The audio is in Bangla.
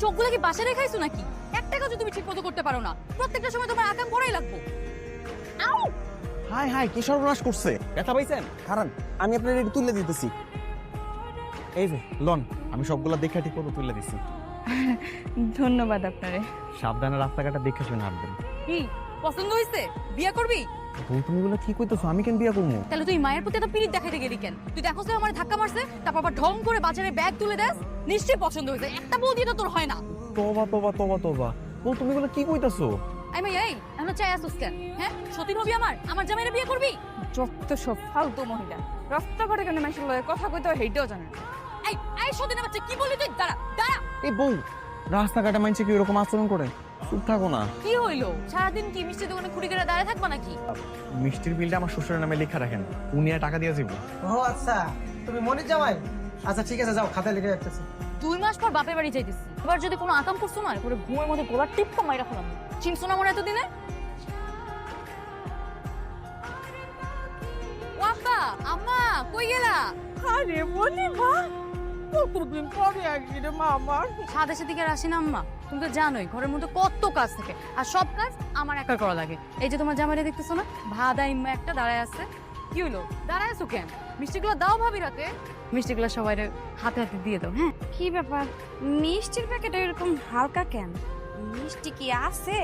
চোখগুলো কি বাসা রেখাইছো নাকি? একটা কাজও তুমি ঠিক মতো করতে পারো না, প্রত্যেকটা সময় তোমার আকাম করাই লাগবো। আউ হাই হাই, কি সর্বনাশ করছে? ব্যথা পাইছেন? কারণ আমি আপনার একটু তুলে দিতেছি। এই যে লন, আমি সবগুলা দেখে ঠিক করে তুলে দিছি। ধন্যবাদ আপনারে। সাবধানে রাস্তাঘাটে দেখে শুনে হাঁটবেন। কি পছন্দ হইছে? বিয়ে করবি? বউ তুমি বলে কি কইতেছো? আমি কেন বিয়া করবো? তাহলে তুই মায়ের প্রতি এত পিরিত দেখাইতে গেলি কেন? তুই দেখোস না আমার ধাক্কা মারছে, তারপর আবার ঢং করে বাজারে ব্যাগ তুলে দেস। নিশ্চয়ই পছন্দ হয়েছে, একটা বউ দিয়ে তো তোর হয় না। তোবা তোবা তোবা তোবা, বউ তুমি বলে কি কইতেছো? আই মাই এই এখন চাই আসুস কেন? হ্যাঁ সতীন হবি আমার জামাইরে বিয়ে করবি? যত সব ফালতু মহিলা, রাস্তাঘাটে কেন মানুষের লগে কথা কইতে হয় সেইটাও জানে না। এই এই সতীনের বাচ্চা কি বলি তুই? দাঁড়া দাঁড়া। এই বউ, রাস্তাঘাটে মানুষে কি এরকম আচরণ করে? চুপ থাকো না। কি হইলো? সারাদিন কি মিষ্টি দোকানে খুঁড়ি করে দাঁড়ায় থাকবা নাকি? মিষ্টির বিলটা আমার শ্বশুরের নামে লেখা রাখেন, উনি আর টাকা দিয়ে যাবো। ও আচ্ছা, তুমি মনির জামাই? আচ্ছা ঠিক আছে, যাও খাতায় লিখে রাখতেছি। 2 মাস পর বাপের বাড়ি যাইতেছি, এবার যদি কোনো আকাম করছো না করে ঘুমের মধ্যে গোলার টিপ্পা মাইরা ফেলাম। চিনছো না মনে এতদিনে? ওয়াক্কা আম্মা কই গেলা? আরে বলি মা, কতদিন পরে আসি রে মা আমার। সাথে সাথে কি আর আসি না আম্মা? তুমি তো জানোই ঘরের মধ্যে কত কাজ থাকে, আর সব কাজ আমার একা করা লাগে। এই যে তোমার জামাইরে দেখতেছো না, ভাদা ইম্মা একটা দাঁড়ায় আছে। কি হলো দাঁড়ায় আছো কেন? মিষ্টিগুলো দাও ভাবি রাতে। মিষ্টিগুলো সবাই হাতে হাতে দিয়ে দাও। হ্যাঁ কি ব্যাপার, মিষ্টির প্যাকেট এরকম হালকা কেন? মিষ্টি কি আছে?